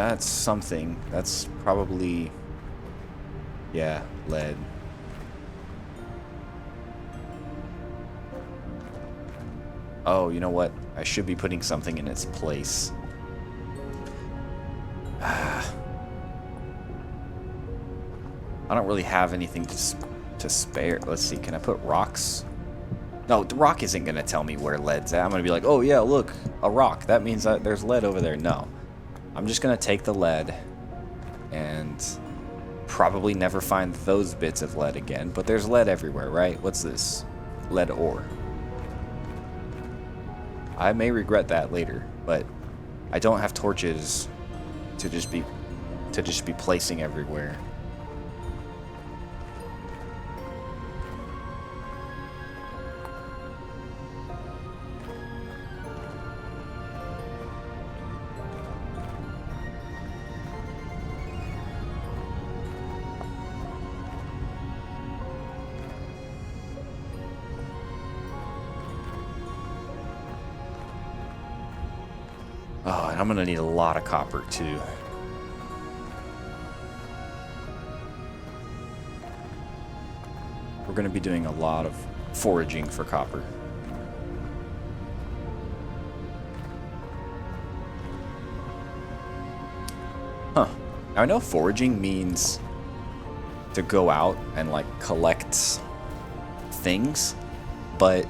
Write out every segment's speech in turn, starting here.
that's something. That's probably... yeah, lead. Oh, you know what? I should be putting something in its place. I don't really have anything to spare. Let's see, can I put rocks? No, the rock isn't going to tell me where lead's at. I'm going to be like, oh yeah, look, a rock. That means that there's lead over there. No. I'm just going to take the lead and probably never find those bits of lead again. But there's lead everywhere, right? What's this? Lead ore. I may regret that later, but I don't have torches to just be placing everywhere. Oh, and I'm gonna need a lot of copper too. We're gonna be doing a lot of foraging for copper. Huh. Now I know foraging means to go out and like collect things, but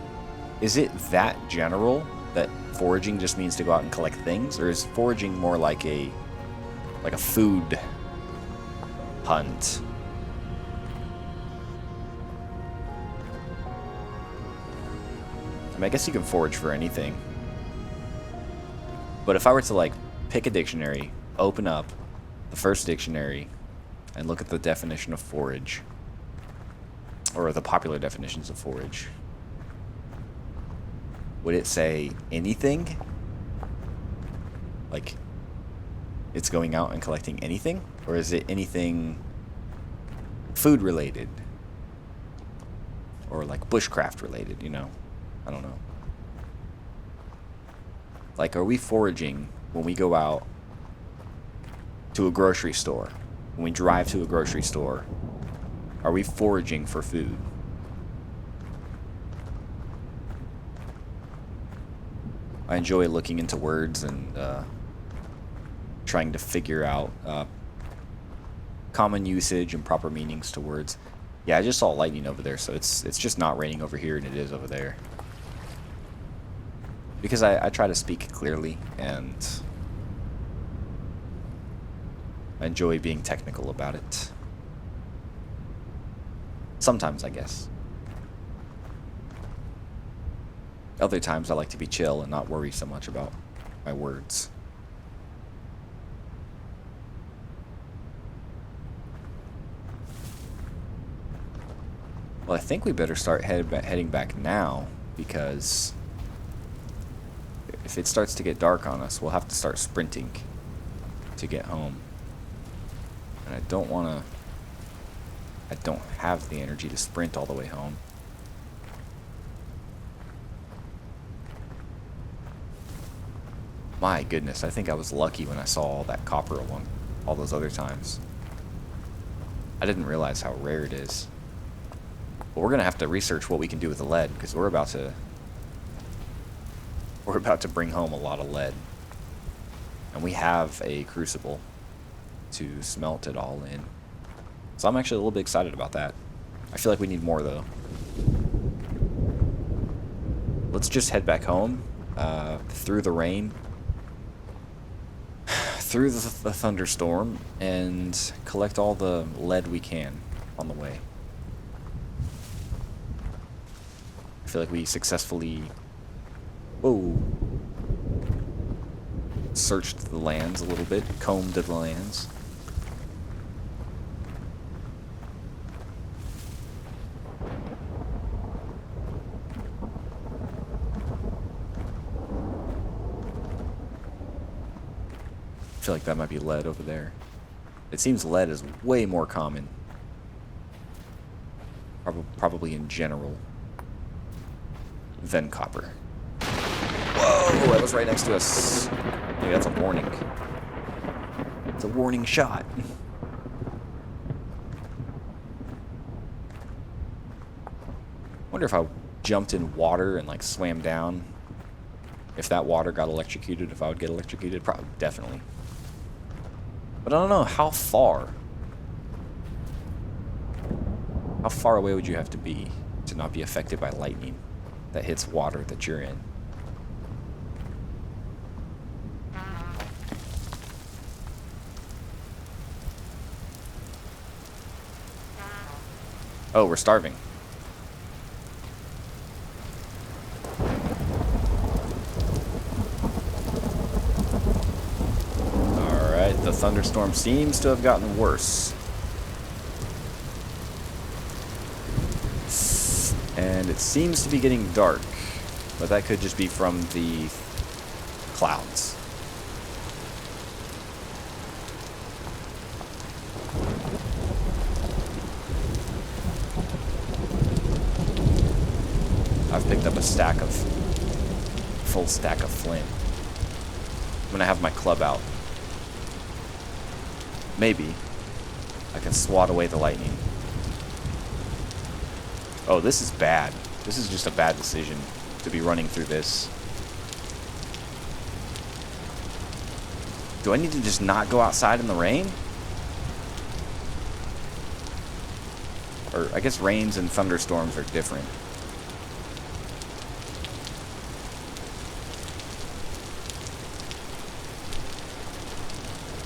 is it that general that foraging just means to go out and collect things, or is foraging more like a food hunt? I mean, I guess you can forage for anything. But if I were to like pick a dictionary, open up the first dictionary, and look at the definition of forage, or the popular definitions of forage, would it say anything? Like, it's going out and collecting anything? Or is it anything food related? Or like bushcraft related, you know? I don't know. Like, are we foraging when we go out to a grocery store? When we drive to a grocery store, are we foraging for food? I enjoy looking into words and trying to figure out common usage and proper meanings to words. Yeah, I just saw lightning over there, so it's just not raining over here, and it is over there. Because I try to speak clearly, and I enjoy being technical about it. Sometimes, I guess. Other times I like to be chill and not worry so much about my words. Well, I think we better start heading back now, because if it starts to get dark on us, we'll have to start sprinting to get home. And I don't have the energy to sprint all the way home. My goodness, I think I was lucky when I saw all that copper along all those other times. I didn't realize how rare it is. But we're gonna have to research what we can do with the lead, because we're about to bring home a lot of lead. And we have a crucible to smelt it all in. So I'm actually a little bit excited about that. I feel like we need more though. Let's just head back home, through the rain, through the thunderstorm, and collect all the lead we can on the way. I feel like we successfully, searched the lands a little bit, combed the lands. I feel like that might be lead over there. It seems lead is way more common. Probably in general than copper. Whoa, that was right next to us. Maybe that's a warning. It's a warning shot. Wonder if I jumped in water and like swam down, if that water got electrocuted, if I would get electrocuted. Probably, definitely. But I don't know, how far? How far away would you have to be to not be affected by lightning that hits water that you're in? Oh, we're starving. Alright, the thunderstorm seems to have gotten worse. And it seems to be getting dark, but that could just be from the clouds. I've picked up a full stack of flint. I'm gonna have my club out. Maybe I can swat away the lightning. Oh, this is bad. This is just a bad decision to be running through this. Do I need to just not go outside in the rain? Or I guess rains and thunderstorms are different.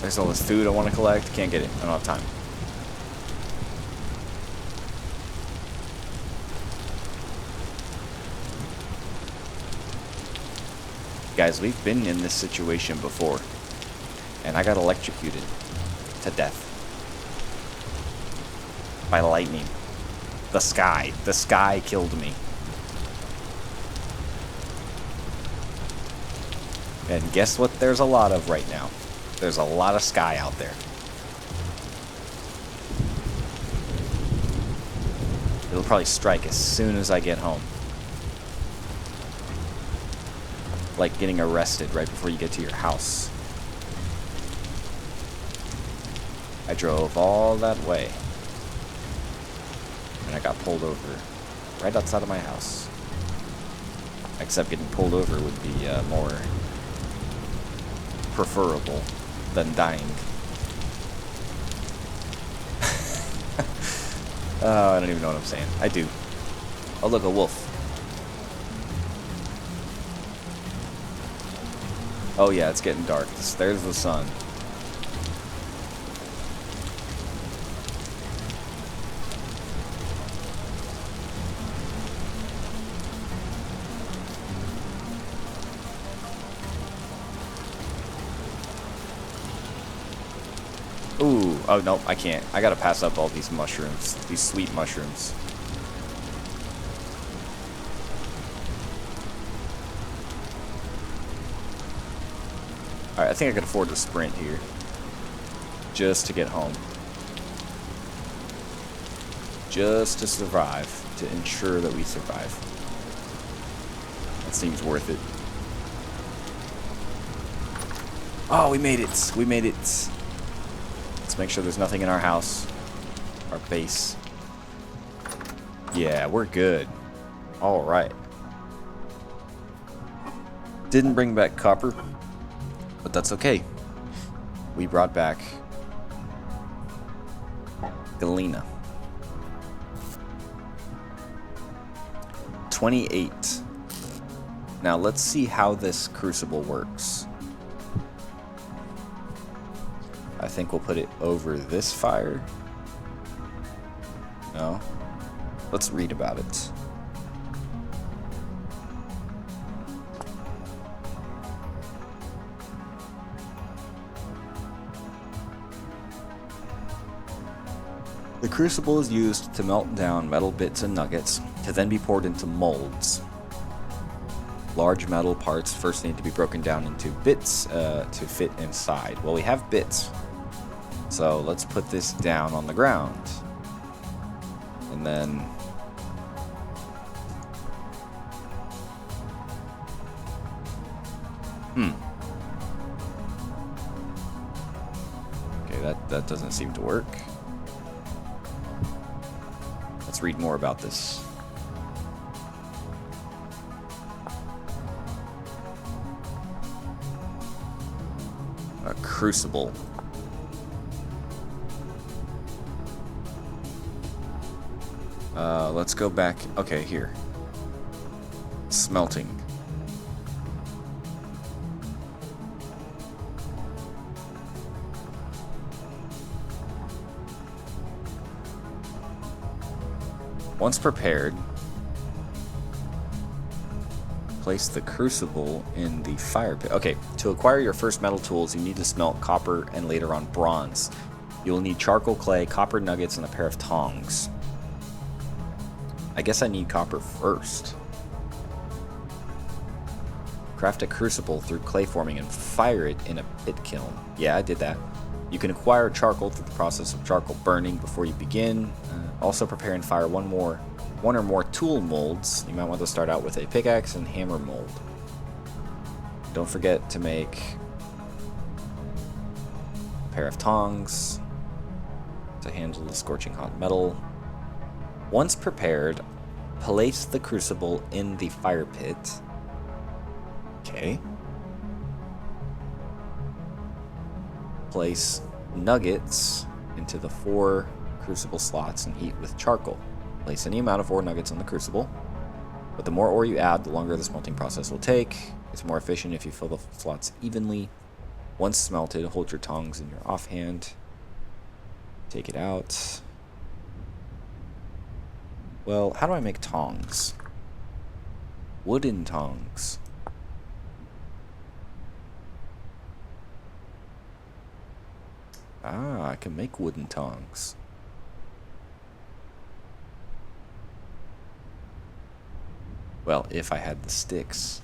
There's all this food I want to collect. Can't get it. I don't have time. Guys, we've been in this situation before, and I got electrocuted to death by lightning. The sky killed me. And guess what there's a lot of right now? There's a lot of sky out there. It'll probably strike as soon as I get home. Like getting arrested right before you get to your house. I drove all that way, and I got pulled over right outside of my house. Except getting pulled over would be more preferable than dying. Oh, I don't even know what I'm saying. I do. Oh, look, a wolf. Oh yeah, it's getting dark. There's the sun. Ooh, oh no, I can't. I gotta pass up all these mushrooms, these sweet mushrooms. Alright, I think I can afford to sprint here. Just to get home. Just to survive. To ensure that we survive. That seems worth it. Oh, we made it. We made it. Let's make sure there's nothing in our house. Our base. Yeah, we're good. Alright. Didn't bring back copper. But that's okay. We brought back Galena. 28. Now let's see how this crucible works. I think we'll put it over this fire. No? Let's read about it. The crucible is used to melt down metal bits and nuggets to then be poured into molds. Large metal parts first need to be broken down into bits to fit inside. Well, we have bits. So let's put this down on the ground. And then... that doesn't seem to work. Let's read more about this. A crucible. Let's go back. Okay, here. Smelting. Once prepared, place the crucible in the fire pit. Okay, to acquire your first metal tools, you need to smelt copper and later on bronze. You will need charcoal, clay, copper nuggets, and a pair of tongs. I guess I need copper first. Craft a crucible through clay forming and fire it in a pit kiln. Yeah, I did that. You can acquire charcoal through the process of charcoal burning before you begin. Also prepare and fire one or more tool molds. You might want to start out with a pickaxe and hammer mold. Don't forget to make a pair of tongs to handle the scorching hot metal. Once prepared, place the crucible in the fire pit. Okay. Place nuggets into the 4 crucible slots and heat with charcoal. Place any amount of ore nuggets on the crucible, but the more ore you add, the longer the smelting process will take. It's more efficient if you fill the slots evenly. Once smelted, hold your tongs in your offhand. Take it out. Well, how do I make tongs? Wooden tongs. Ah, I can make wooden tongs. Well, if I had the sticks.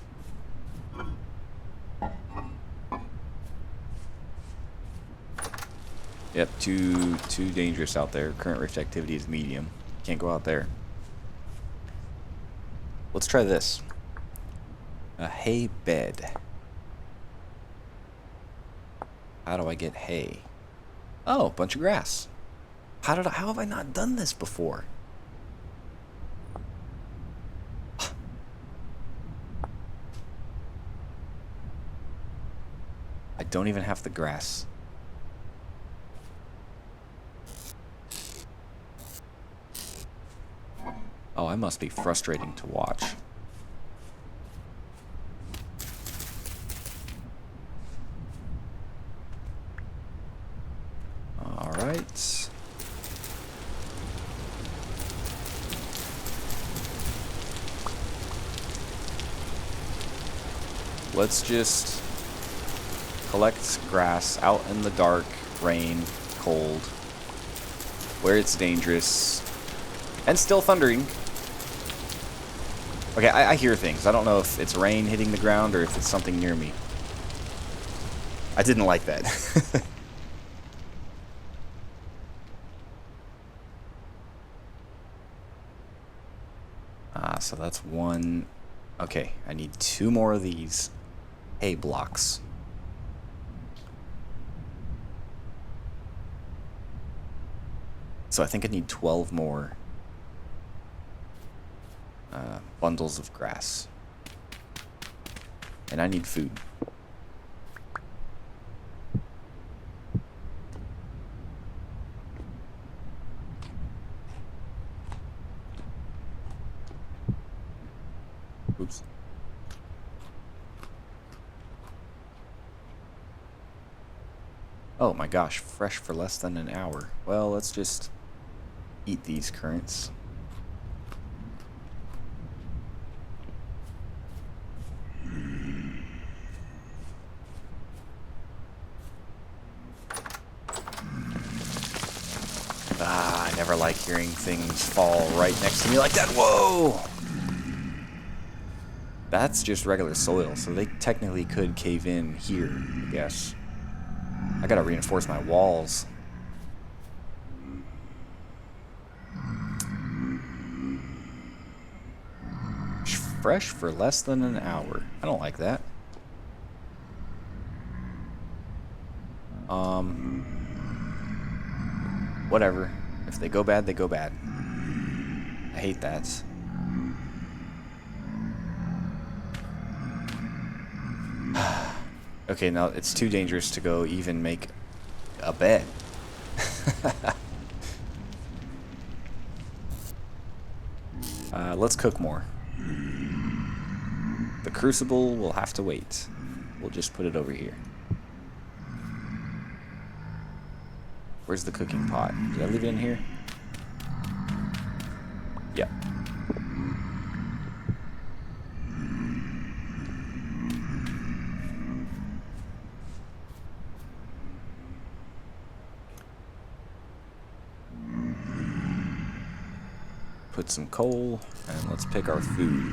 Yep, too dangerous out there. Current rift activity is medium. Can't go out there. Let's try this. A hay bed. How do I get hay? Oh, a bunch of grass. How have I not done this before? I don't even have the grass. Oh, I must be frustrating to watch. All right. Let's just collect grass out in the dark, rain, cold, where it's dangerous, and still thundering. Okay, I hear things. I don't know if it's rain hitting the ground or if it's something near me. I didn't like that. So that's one. Okay, I need 2 more of these hay blocks. So I think I need 12 more bundles of grass. And I need food. Oops. Oh my gosh, fresh for less than an hour. Well, let's just eat these currants. I never like hearing things fall right next to me like that. Whoa! That's just regular soil, so they technically could cave in here, I guess. I gotta reinforce my walls. Fresh for less than an hour. I don't like that. Whatever. If they go bad, they go bad. I hate that. Okay, now it's too dangerous to go even make a bed. Let's cook more. The crucible will have to wait. We'll just put it over here. Where's the cooking pot? Did I leave it in here? Yeah. Put some coal, and let's pick our food.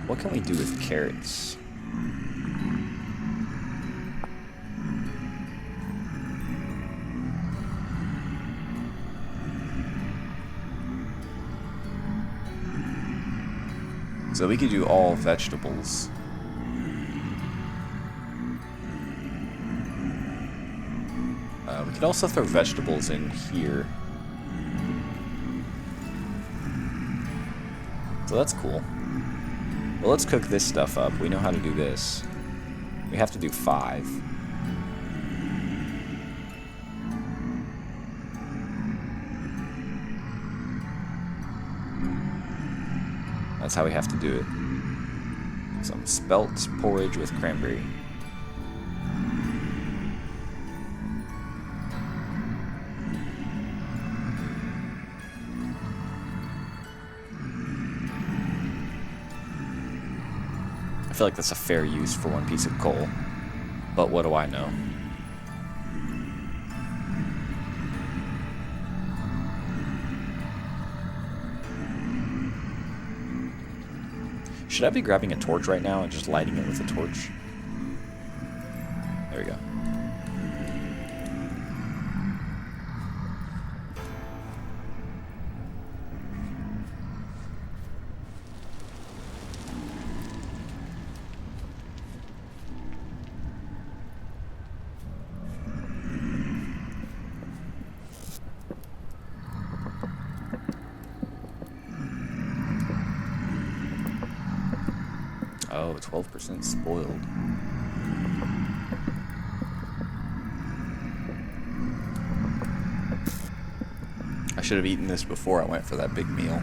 What can we do with carrots? So we could do all vegetables. We could also throw vegetables in here. So that's cool. Well, let's cook this stuff up. We know how to do this. We have to do 5. That's how we have to do it. Some spelt porridge with cranberry. I feel like that's a fair use for 1 piece of coal, but what do I know? Should I be grabbing a torch right now and just lighting it with a torch? There we go. Oh, 12% spoiled. I should have eaten this before I went for that big meal.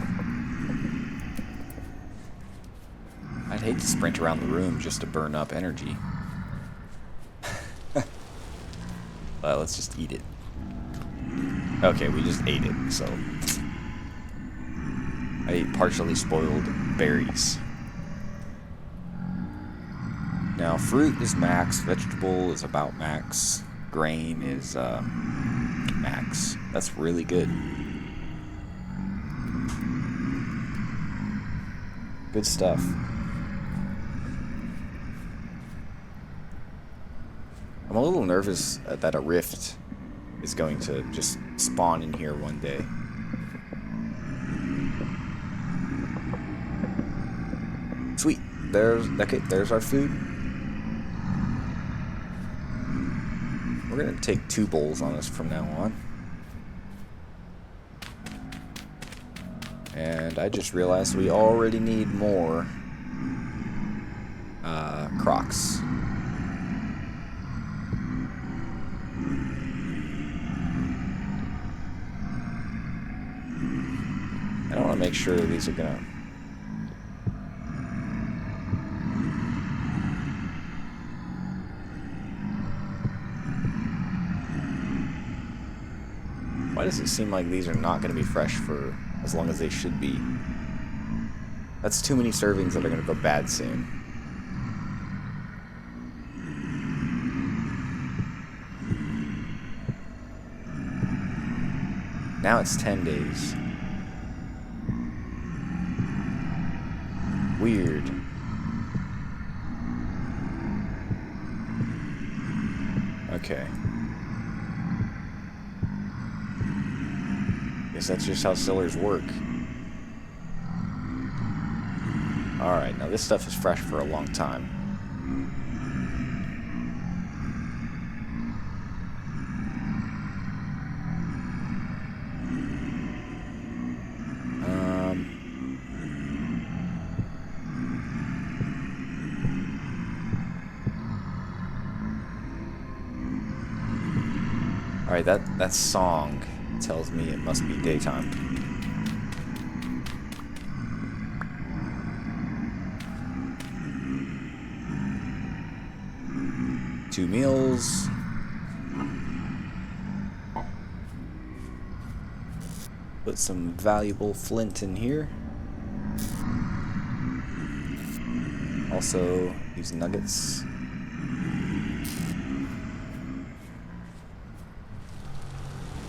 I'd hate to sprint around the room just to burn up energy. But let's just eat it. Okay, we just ate it, so... I ate partially spoiled berries. Now, fruit is max, vegetable is about max, grain is max. That's really good. Good stuff. I'm a little nervous that a rift is going to just spawn in here one day. Sweet. There's our food. We're going to take 2 bowls on us from now on. And I just realized we already need more crocs. I want to make sure these are going to... Why does it seem like these are not going to be fresh for as long as they should be? That's too many servings that are going to go bad soon. Now it's 10 days. Weird. Okay. Guess that's just how cellars work. Alright, now this stuff is fresh for a long time. Alright, that song tells me it must be daytime. Two meals. Put some valuable flint in here. Also, these nuggets.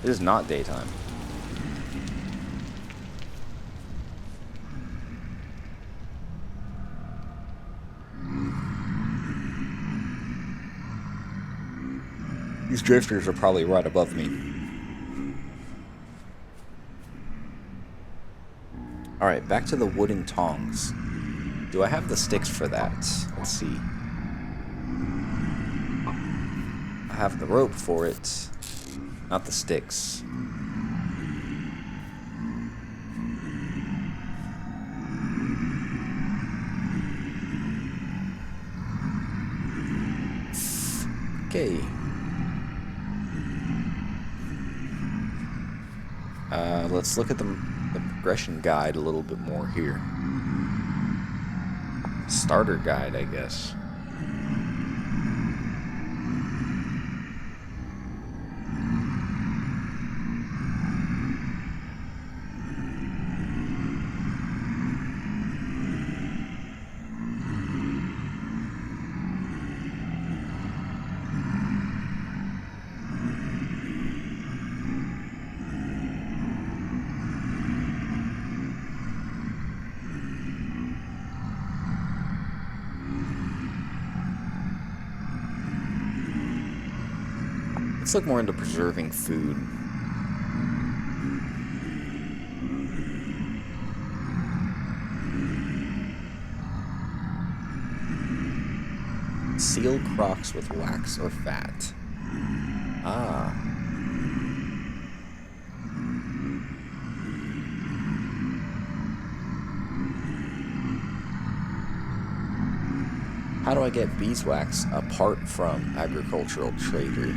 It is not daytime. These drifters are probably right above me. Alright, back to the wooden tongs. Do I have the sticks for that? Let's see. I have the rope for it. Not the sticks. Okay. Let's look at the progression guide a little bit more here. Starter guide, I guess. Let's look more into preserving food. Seal Crocs with wax or fat. Ah. How do I get beeswax apart from agricultural trader?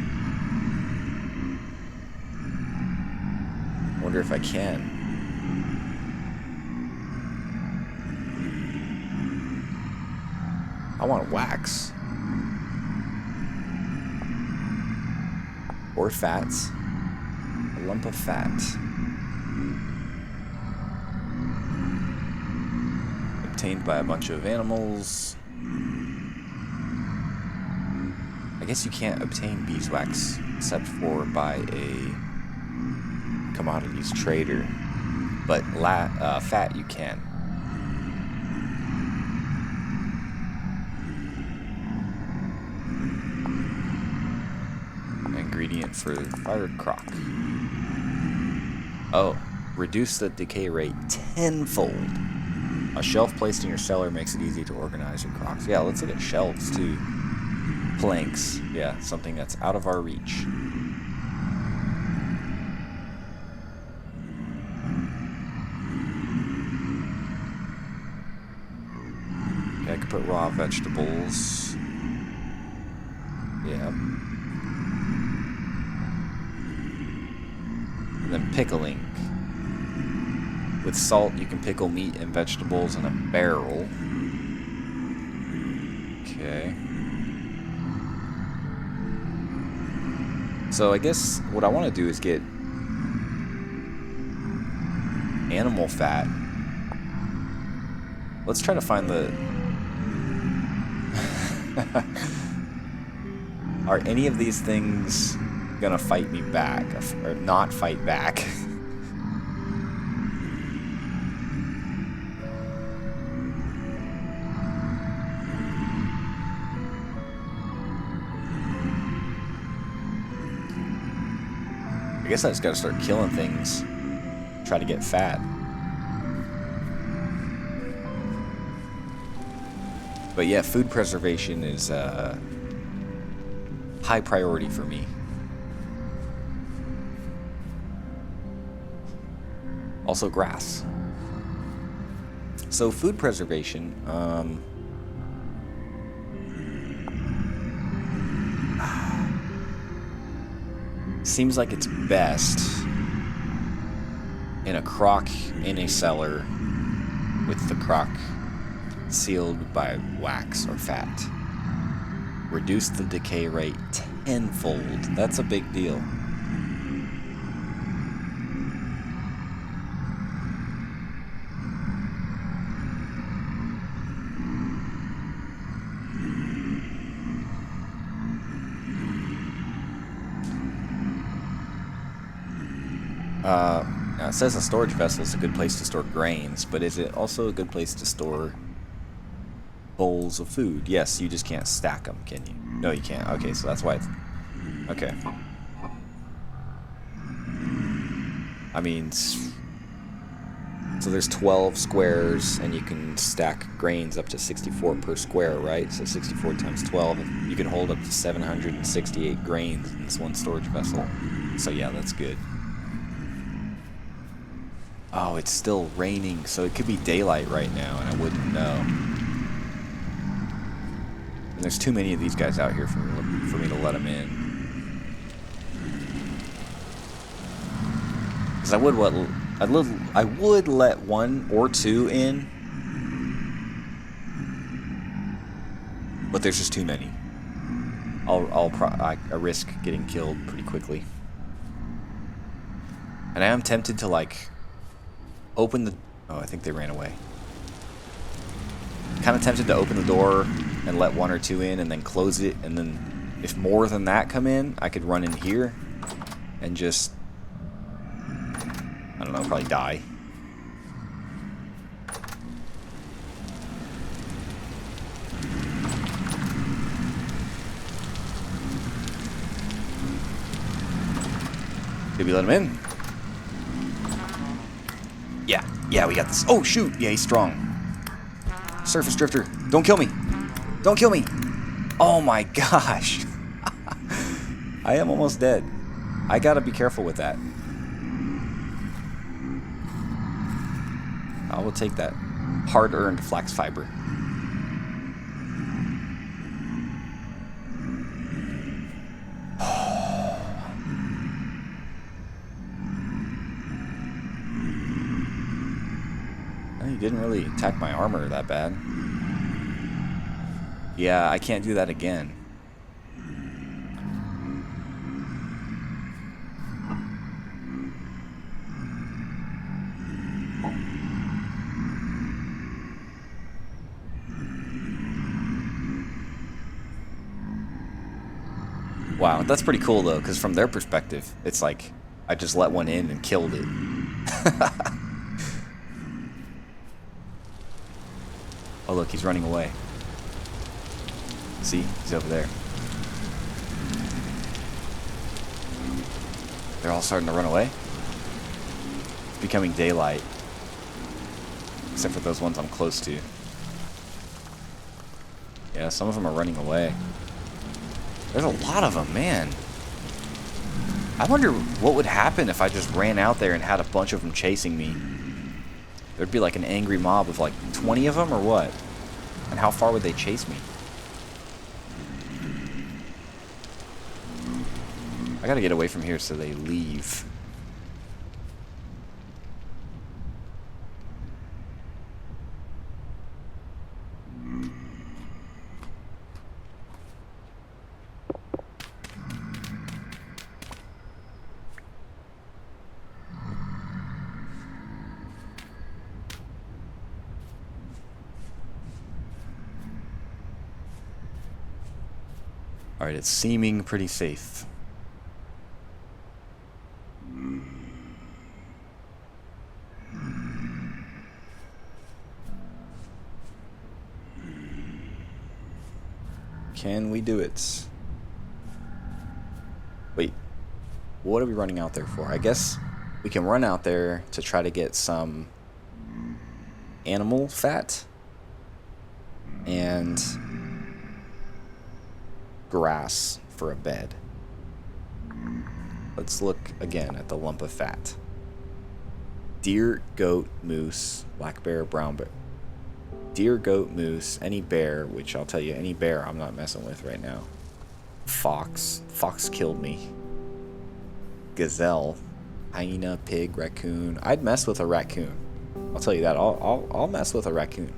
Wonder if I can. I want wax. Or fats. A lump of fat. Obtained by a bunch of animals. I guess you can't obtain beeswax except for by a commodities trader, but fat you can. Ingredient for fired crock. Oh, reduce the decay rate tenfold. A shelf placed in your cellar makes it easy to organize your crocks. Yeah, let's look at shelves too. Planks. Yeah, something that's out of our reach. I could put raw vegetables. Yeah. And then pickling. With salt, you can pickle meat and vegetables in a barrel. Okay. So I guess what I want to do is get animal fat. Let's try to find the... Are any of these things gonna fight me back or not fight back? I guess I just gotta start killing things. try to get fat. But yeah, food preservation is high priority for me. Also grass. So food preservation, seems like it's best in a crock in a cellar with the crock sealed by wax or fat. Reduce the decay rate tenfold. That's a big deal. Now it says a storage vessel is a good place to store grains, but is it also a good place to store bowls of food? Yes, you just can't stack them, can you? No, you can't. Okay, so that's why it's... Okay. I mean... So there's 12 squares, and you can stack grains up to 64 per square, right? So 64 times 12, you can hold up to 768 grains in this one storage vessel. So yeah, that's good. Oh, it's still raining, so it could be daylight right now, and I wouldn't know. And there's too many of these guys out here for me to let them in. Because I would let one or two in, but there's just too many. I risk getting killed pretty quickly. And I am tempted to like open the... Oh, I think they ran away. Kind of tempted to open the door and let one or two in and then close it, and then if more than that come in, I could run in here and just... I don't know, probably die. Did we let him in? Yeah, we got this. Oh, shoot. Yeah, he's strong. Surface drifter. Don't kill me. Don't kill me. Oh, my gosh. I am almost dead. I gotta be careful with that. I will take that hard-earned flax fiber. He didn't really attack my armor that bad. Yeah, I can't do that again. Wow, that's pretty cool though, because from their perspective, it's like I just let one in and killed it. Oh look, he's running away. See? He's over there. They're all starting to run away. It's becoming daylight. Except for those ones I'm close to. Yeah, some of them are running away. There's a lot of them, man. I wonder what would happen if I just ran out there and had a bunch of them chasing me. There'd be like an angry mob of like 20 of them or what? And how far would they chase me? I gotta get away from here so they leave. Alright, it's seeming pretty safe. Can we do it? Wait, what are we running out there for? I guess we can run out there to try to get some animal fat and grass for a bed. Let's look again at the lump of fat. Deer, goat, moose, black bear, brown bear. Deer, goat, moose, any bear, which I'll tell you, any bear I'm not messing with right now. Fox. Fox killed me. Gazelle. Hyena, pig, raccoon. I'd mess with a raccoon. I'll tell you that. I'll mess with a raccoon.